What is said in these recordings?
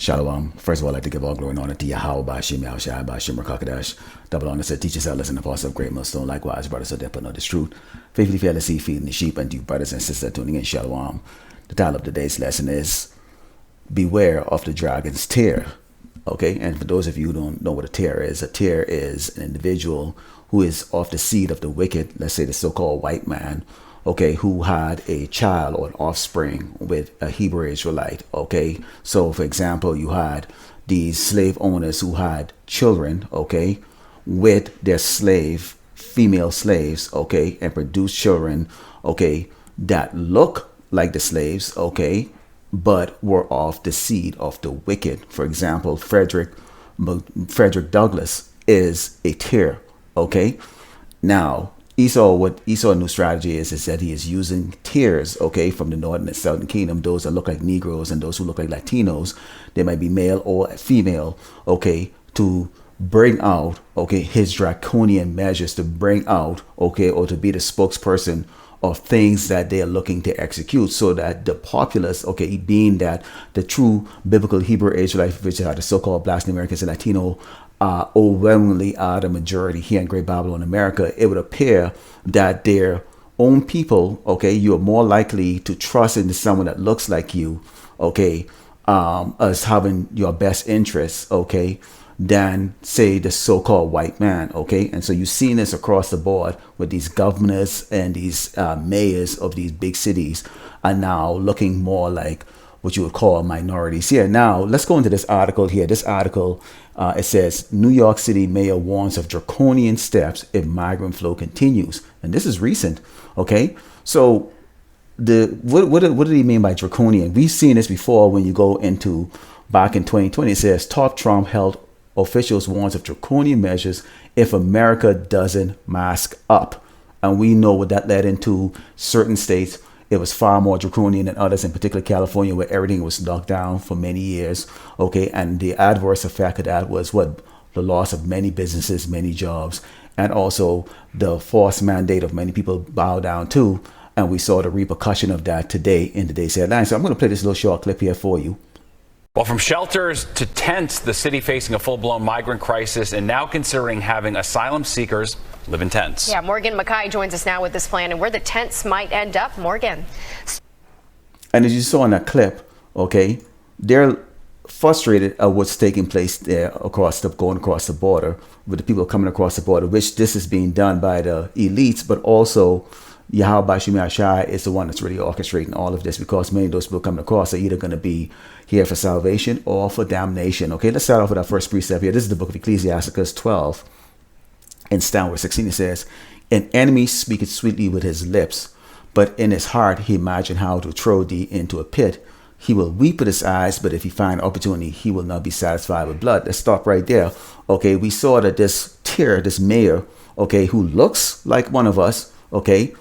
Shalom. First of all, I'd like to give all glory and honor to Yahweh, Bashim, Yahushua, Bashim, Rakakadash. Double honor said, teachers, elders, and apostles of great millstone. Likewise, brothers of depth know this truth. Faithfully, fearlessly, feeding the sheep, and you brothers and sisters tuning in. Shalom. The title of today's lesson is Beware of the Dragon's Tear. Okay, and for those of you who don't know what a tear is an individual who is of the seed of the wicked, let's say the so-called white man, okay, who had a child or an offspring with a Hebrew Israelite, okay? So, for example, you had these slave owners who had children, okay, with their female slaves, okay, and produced children, okay, that look like the slaves, okay, but were of the seed of the wicked. For example, Frederick Douglass is a tear, okay? Now, what Esau's new strategy is that he is using tears, okay, from the northern and southern kingdom, those that look like Negroes and those who look like Latinos, they might be male or female, okay, to bring out, okay, his draconian measures, to bring out, okay, or to be the spokesperson of things that they are looking to execute, so that the populace, okay, being that the true biblical Hebrew Israelites, which are the so-called Black Americans and Latino, overwhelmingly are the majority here in Great Babylon, America, it would appear that their own people, okay, you are more likely to trust in someone that looks like you, okay, as having your best interests, okay, than say the so-called white man, okay? And so you've seen this across the board with these governors and these mayors of these big cities are now looking more like what you would call minorities here. Now, let's go into this article here. This article, it says, New York City mayor warns of draconian steps if migrant flow continues. And this is recent, okay? So what did he mean by draconian? We've seen this before when you go into back in 2020. It says, top Trump health officials warns of draconian measures if America doesn't mask up. And we know what that led into. Certain states, it was far more draconian than others, in particular California, where everything was locked down for many years. Okay, and the adverse effect of that was what? The loss of many businesses, many jobs, and also the forced mandate of many people bow down to. And we saw the repercussion of that today in today's headlines. So I'm going to play this little short clip here for you. Well, from shelters to tents, the city facing a full-blown migrant crisis and now considering having asylum seekers live in tents. Yeah, Morgan Mackay joins us now with this plan and where the tents might end up. Morgan. And as you saw in that clip, okay, they're frustrated at what's taking place there going across the border, with the people coming across the border, which this is being done by the elites, but also Yahweh Bashim Yahushua is the one that's really orchestrating all of this, because many of those people coming across are either going to be here for salvation or for damnation. Okay, let's start off with our first precept here. This is the book of Ecclesiasticus 12 and downward 16. It says, an enemy speaketh sweetly with his lips, but in his heart he imagine how to throw thee into a pit. He will weep with his eyes, but if he find opportunity, he will not be satisfied with blood. Let's stop right there. Okay, we saw that this mayor, okay, who looks like one of us, okay,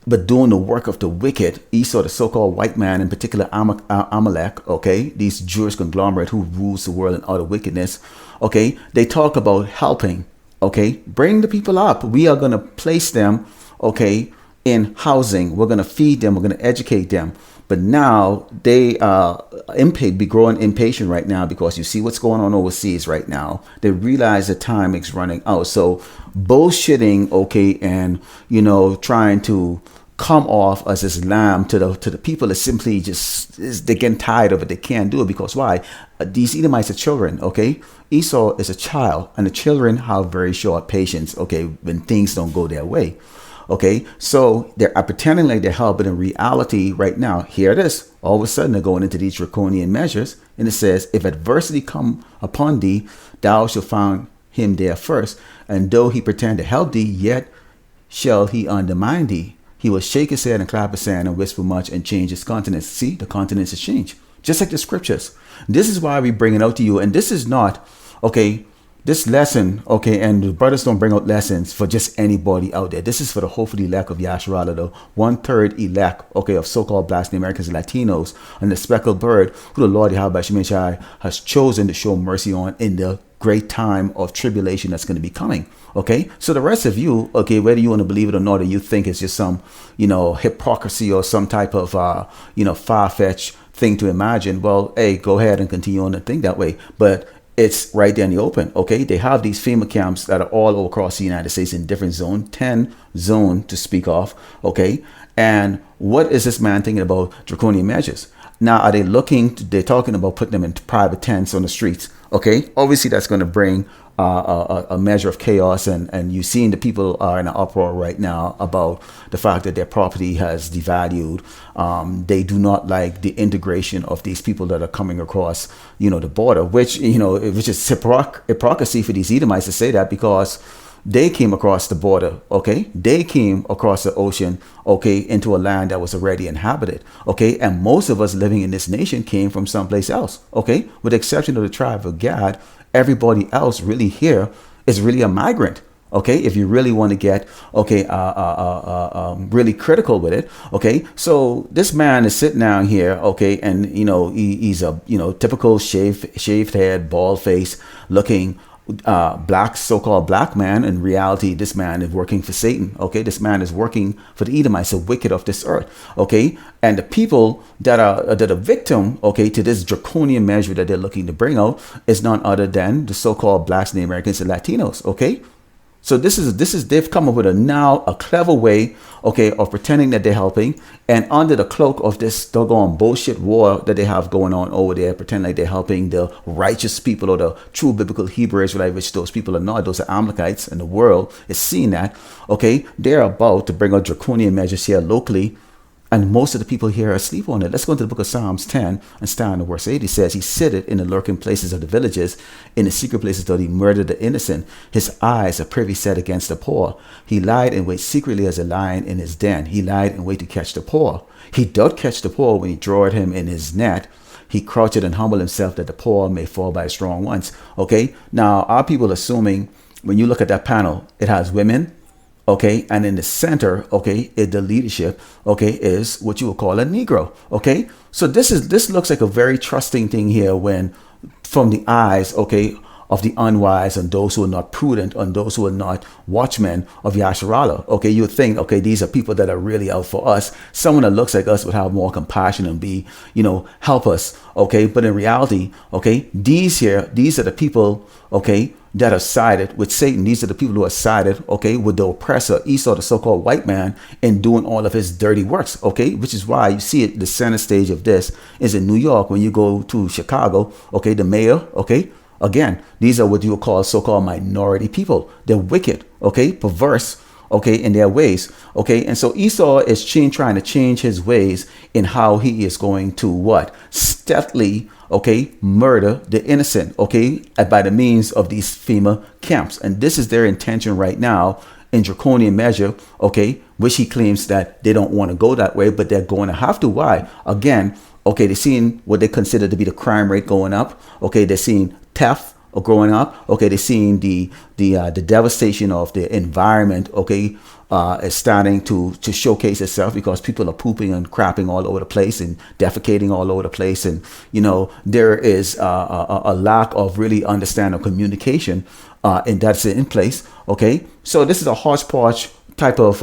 but doing the work of the wicked, Esau, the so-called white man, in particular Amalek, okay, these Jewish conglomerate who rules the world in utter wickedness, okay, they talk about helping, okay, bring the people up. We are going to place them, okay, in housing. We're going to feed them. We're going to educate them. But now they be growing impatient right now, because you see what's going on overseas right now. They realize the time is running out. So bullshitting, okay, and, you know, trying to come off as Islam to the people is simply they're getting tired of it. They can't do it, because why? These Edomites are children, okay? Esau is a child, and the children have very short patience, okay, when things don't go their way. Okay, so they're pretending like they're helping. In reality, right now, here it is. All of a sudden, they're going into these draconian measures. And it says, if adversity come upon thee, thou shalt find him there first. And though he pretend to help thee, yet shall he undermine thee. He will shake his head and clap his hand and whisper much and change his countenance. See, the countenance has changed. Just like the scriptures. This is why we bring it out to you. And this is not, okay, this lesson, okay, and the brothers don't bring out lessons for just anybody out there. This is for the hopefully elect of Yahshua, the 1/3 elect, okay, of so-called Black Americans and Latinos, and the speckled bird who the Lord Yahweh Shemeshai has chosen to show mercy on in the great time of tribulation that's going to be coming. Okay, so the rest of you, okay, whether you want to believe it or not, or you think it's just some, hypocrisy or some type of, far-fetched thing to imagine. Well, hey, go ahead and continue on and think that way. But it's right there in the open. Okay, they have these FEMA camps that are all across the United States in different zones, 10 zone to speak of. Okay, and what is this man thinking about draconian measures? Now, are they they're talking about putting them in private tents on the streets. Okay, obviously that's going to bring a measure of chaos, and you've seen the people are in an uproar right now about the fact that their property has devalued. They do not like the integration of these people that are coming across, the border, which is hypocrisy for these Edomites to say that, because they came across the border, okay? They came across the ocean, okay, into a land that was already inhabited, okay? And most of us living in this nation came from someplace else, okay? With the exception of the tribe of Gad, everybody else really here is really a migrant, okay? If you really want to get, okay, really critical with it, okay? So this man is sitting down here, okay, and, he's a, typical shaved head, bald face looking black, so-called black man. In reality, this man is working for Satan. Okay, this man is working for the Edomites, the wicked of this earth. Okay, and the people that are victim, okay, to this draconian measure that they're looking to bring out is none other than the so-called blacks, Native Americans, and Latinos. Okay. So this is they've come up with a clever way, okay, of pretending that they're helping, and under the cloak of this doggone bullshit war that they have going on over there, pretend like they're helping the righteous people or the true biblical Hebrew Israelite, which those people are not. Those are Amalekites, and the world is seeing that. Okay, they're about to bring out draconian measures here locally, and most of the people here are asleep on it. Let's go into the book of Psalms 10 and start in verse 8. He says, "He sitteth in the lurking places of the villages, in the secret places doth he murder the innocent. His eyes are privy set against the poor. He lied in wait secretly as a lion in his den. He lied in wait to catch the poor. He doth catch the poor when he draweth him in his net. He croucheth and humble himself that the poor may fall by strong ones." Okay, now our people assuming when you look at that panel, it has women. Okay, and in the center, okay, the leadership, okay, is what you would call a Negro. Okay, so this looks like a very trusting thing here, when from the eyes, okay, of the unwise and those who are not prudent and those who are not watchmen of Yasharallah. Okay, you would think, okay, these are people that are really out for us. Someone that looks like us would have more compassion and be, help us. Okay, but in reality, okay, these are the people, okay, that are sided with Satan. These are the people who are sided, okay, with the oppressor, Esau, the so-called white man, in doing all of his dirty works, okay, which is why you see it, the center stage of this is in New York. When you go to Chicago, okay, the mayor, okay, again, these are what you would call so-called minority people. They're wicked, okay, perverse, okay, in their ways, okay, and so Esau is trying to change his ways in how he is going to what? Stealthily, okay, murder the innocent, okay, by the means of these FEMA camps. And this is their intention right now in draconian measure, okay, which he claims that they don't want to go that way, but they're going to have to. Why? Again, okay, they're seeing what they consider to be the crime rate going up. Okay, they're seeing theft growing up. Okay, they're seeing the devastation of the environment, okay, is starting to showcase itself, because people are pooping and crapping all over the place and defecating all over the place, and there is a lack of really understanding communication, and that's in place. Okay, so this is a hodgepodge type of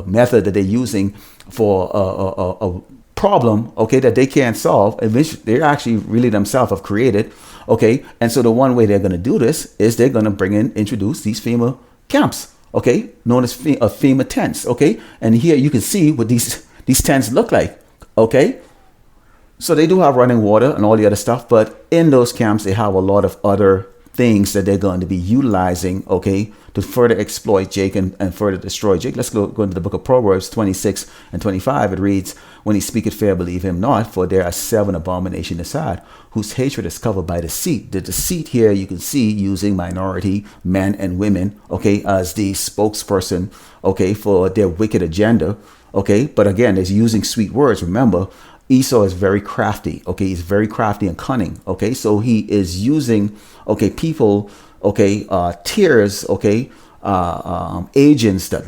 method that they're using for a problem, okay, that they can't solve, and which they actually really themselves have created. Okay, and so the one way they're going to do this is they're going to introduce these FEMA camps, okay, known as FEMA tents, okay, and here you can see what these tents look like, okay. So they do have running water and all the other stuff, but in those camps they have a lot of other things that they're going to be utilizing, okay, to further exploit Jake and further destroy Jake. Let's go into the book of Proverbs 26 and 25. It reads, "When he speaketh fair, believe him not, for there are 7 abominations aside, whose hatred is covered by deceit." The deceit here you can see using minority men and women, okay, as the spokesperson, okay, for their wicked agenda, okay. But again, it's using sweet words. Remember, Esau is very crafty, okay, he's very crafty and cunning, okay, so he is using, okay, people, okay, tiers, okay, agents that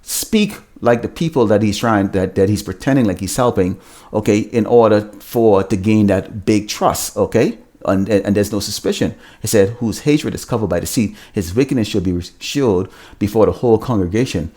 speak like the people that he's that he's pretending like he's helping, okay, in order to gain that big trust, okay, and there's no suspicion. He said, "Whose hatred is covered by deceit, his wickedness shall be showed before the whole congregation.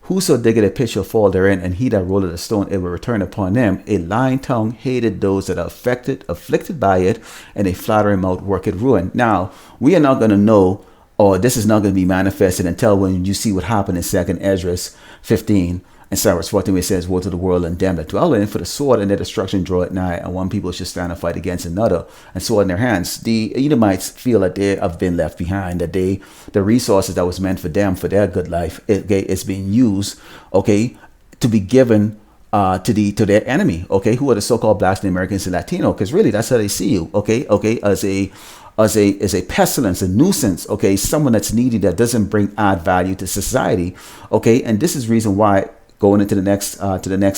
Whoso diggeth a pit shall fall therein, and he that rolleth a stone, it will return upon them. A lying tongue hated those that are afflicted by it, and a flattering mouth worketh ruin. Now, we are not going to know, or this is not going to be manifested until when you see what happened in 2nd Ezra 15 and Cyrus 14, where it says, woe to the world and them that dwell in, for the sword and their destruction draw at nigh, and one people should stand and fight against another, and sword in their hands. The Edomites feel that they have been left behind, that the resources that was meant for them, for their good life, it's being used, okay, to be given to their enemy, okay, who are the so-called blacks and Americans and Latino, because really that's how they see you, okay, as a pestilence, a nuisance, okay, someone that's needy, that doesn't add value to society, okay, and this is reason why. Going into the next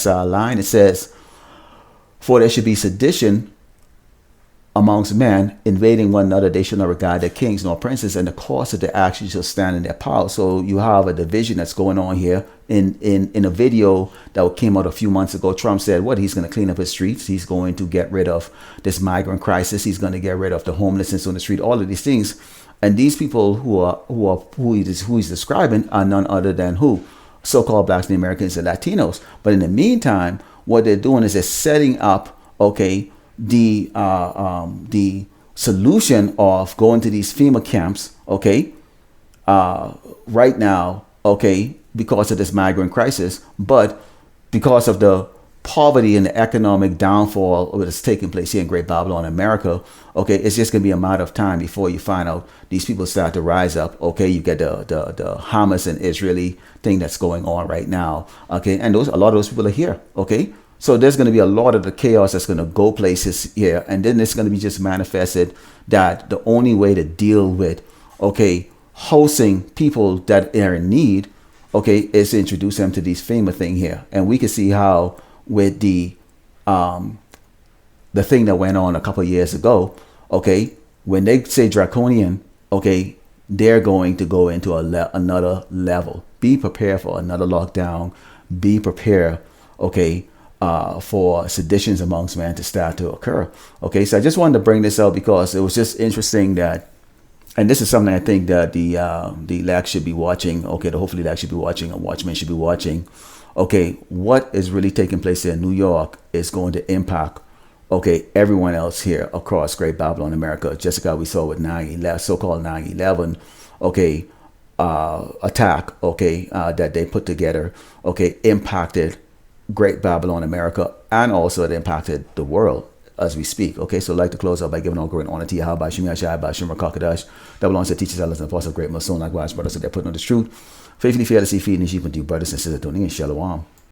line, it says, for there should be sedition amongst men, invading one another. They shall not regard their kings nor princes, and the cause of their actions shall stand in their power. So you have a division that's going on here. In a video that came out a few months ago, Trump said he's going to clean up his streets. He's going to get rid of this migrant crisis. He's going to get rid of the homelessness on the street. All of these things, and these people who he's describing are none other than who? So-called blacks and Americans and Latinos. But in the meantime, what they're doing is they're setting up, okay, the solution of going to these FEMA camps, okay, right now, okay, because of this migrant crisis, but because of the poverty and the economic downfall that is taking place here in Great Babylon, America, okay, it's just going to be a matter of time before you find out these people start to rise up, okay? You get the Hamas and Israeli thing that's going on right now, okay? And a lot of those people are here, okay? So there's going to be a lot of the chaos that's going to go places here, and then it's going to be just manifested that the only way to deal with, okay, hosting people that are in need, okay, is to introduce them to these FEMA thing here. And we can see how with the thing that went on a couple of years ago, okay, when they say draconian, okay, they're going to go into another level. Be prepared for another lockdown. Be prepared, okay, for seditions amongst men to start to occur. Okay, so I just wanted to bring this out because it was just interesting that, and this is something I think that the elect should be watching. Okay, hopefully elect should be watching, and watchmen should be watching. Okay, what is really taking place here in New York is going to impact, okay, everyone else here across Great Babylon, America. Just like we saw with 9/11, so-called 9/11, okay, attack, okay, that they put together, okay, impacted Great Babylon, America, and also it impacted the world as we speak. Okay, so I'd like to close out by giving all great honor to Yahweh, Shemi Ashai, Bashim Rakakadash, that belongs to teachers, elders, and apostles of great Mason, likewise, brothers, so they're putting on this truth. Faithfully, fearlessly feeding the sheep unto you, brothers and sisters, Tony and Shalom.